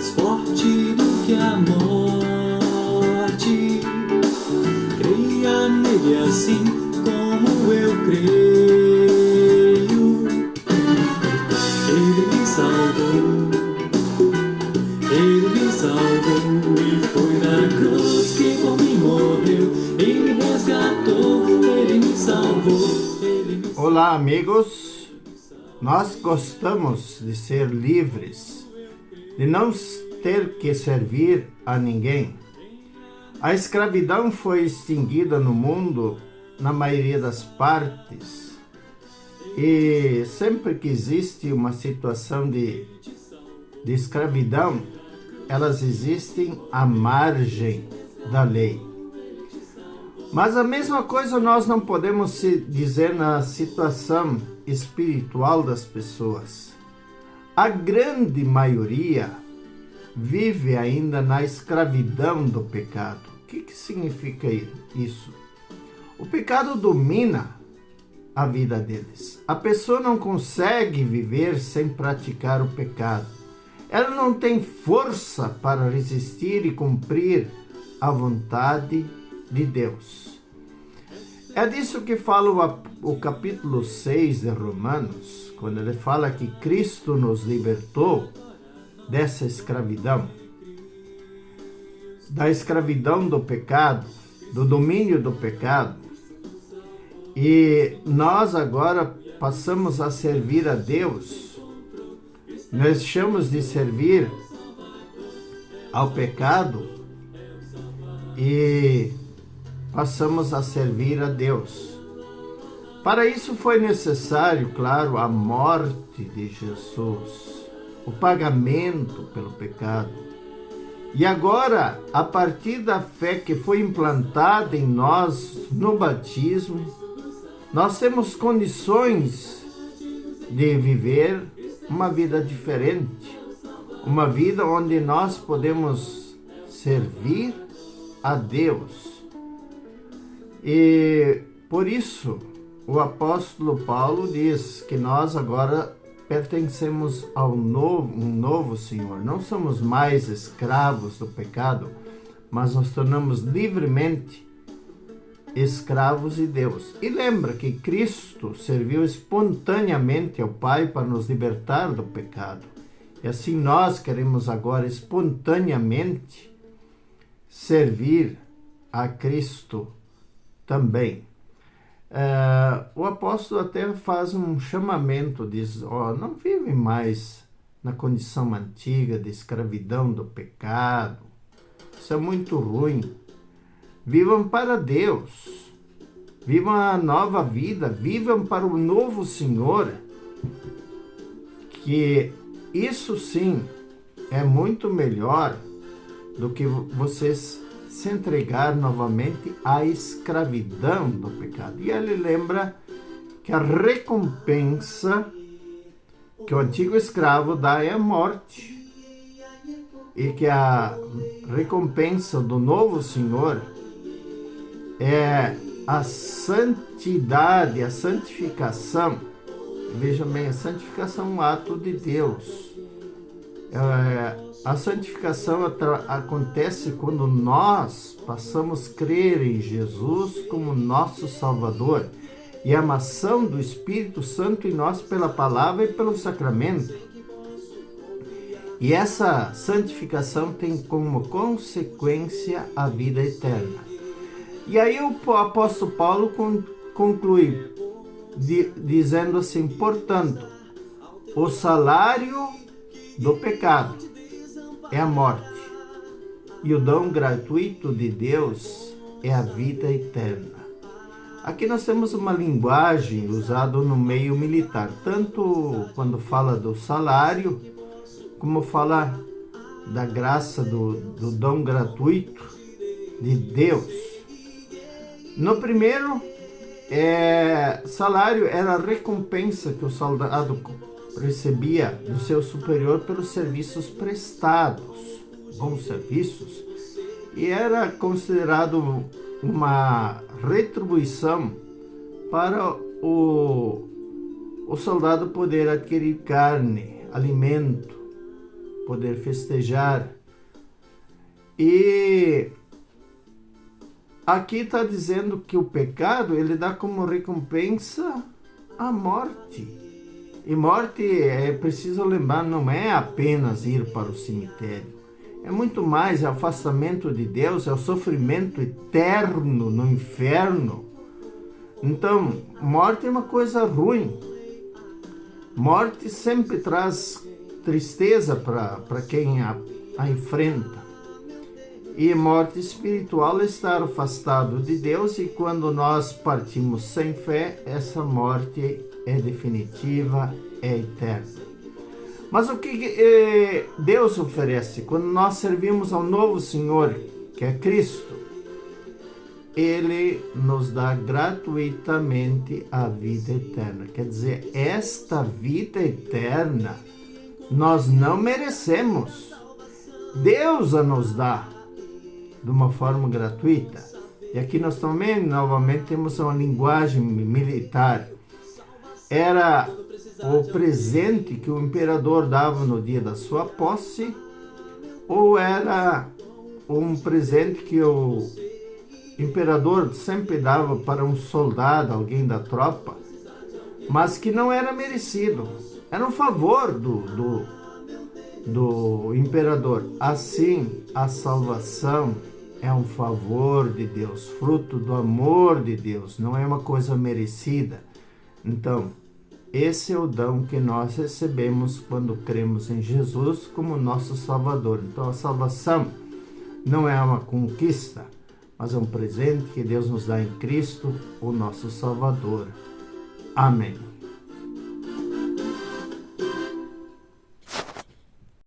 mais forte do que a morte. Creia nele assim como eu creio. Ele me salvou, ele me salvou, e foi na cruz que por mim morreu. Ele me resgatou, ele me salvou, ele me salvou. Olá, amigos. Nós gostamos de ser livres, de não ter que servir a ninguém. A escravidão foi extinguida no mundo na maioria das partes, e sempre que existe uma situação de escravidão, elas existem à margem da lei. Mas a mesma coisa nós não podemos dizer na situação espiritual das pessoas. A grande maioria vive ainda na escravidão do pecado. O que significa isso? O pecado domina a vida deles. A pessoa não consegue viver sem praticar o pecado. Ela não tem força para resistir e cumprir a vontade de Deus. É disso que fala o capítulo 6 de Romanos, quando ele fala que Cristo nos libertou dessa escravidão, da escravidão do pecado, do domínio do pecado, e nós agora passamos a servir a Deus. Nós deixamos de servir ao pecado e passamos a servir a Deus. Para isso foi necessário, claro, a morte de Jesus, o pagamento pelo pecado. E agora, a partir da fé que foi implantada em nós no batismo, nós temos condições de viver uma vida diferente, uma vida onde nós podemos servir a Deus. E por isso o apóstolo Paulo diz que nós agora pertencemos a um novo Senhor. Não somos mais escravos do pecado, mas nos tornamos livremente escravos de Deus. E lembra que Cristo serviu espontaneamente ao Pai para nos libertar do pecado. E assim nós queremos agora espontaneamente servir a Cristo também. O apóstolo até faz um chamamento, diz, não vivem mais na condição antiga de escravidão do pecado, isso é muito ruim. Vivam para Deus, vivam a nova vida, vivam para o novo Senhor, que isso sim é muito melhor do que vocês se entregar novamente à escravidão do pecado. E ele lembra que a recompensa que o antigo escravo dá é a morte, e que a recompensa do novo Senhor é a santidade, a santificação. Veja bem, a santificação é um ato de Deus. A santificação acontece quando nós passamos a crer em Jesus como nosso Salvador, e a ação do Espírito Santo em nós pela palavra e pelo sacramento. E essa santificação tem como consequência a vida eterna. E aí o apóstolo Paulo conclui dizendo assim: portanto, o salário do pecado é a morte, e o dom gratuito de Deus é a vida eterna. Aqui nós temos uma linguagem usada no meio militar, tanto quando fala do salário, como fala da graça do dom gratuito de Deus. No primeiro, salário era a recompensa que o soldado recebia do seu superior pelos serviços prestados, bons serviços, e era considerado uma retribuição para o soldado poder adquirir carne, alimento, poder festejar. E aqui está dizendo que o pecado, ele dá como recompensa a morte. E morte, é preciso lembrar, não é apenas ir para o cemitério. É muito mais, é afastamento de Deus, é o sofrimento eterno no inferno. Então, morte é uma coisa ruim. Morte sempre traz tristeza para quem a enfrenta. E morte espiritual é estar afastado de Deus, e quando nós partimos sem fé, essa morte é definitiva, é eterna. Mas o que Deus oferece quando nós servimos ao novo Senhor, que é Cristo? Ele nos dá gratuitamente a vida eterna. Quer dizer, esta vida eterna nós não merecemos. Deus a nos dá de uma forma gratuita. E aqui nós também, novamente, temos uma linguagem militar. Era o presente que o imperador dava no dia da sua posse, ou era um presente que o imperador sempre dava para um soldado, alguém da tropa, mas que não era merecido. Era um favor do imperador. Assim, a salvação é um favor de Deus, fruto do amor de Deus, não é uma coisa merecida. Então, esse é o dom que nós recebemos quando cremos em Jesus como nosso Salvador. Então, a salvação não é uma conquista, mas é um presente que Deus nos dá em Cristo, o nosso Salvador. Amém.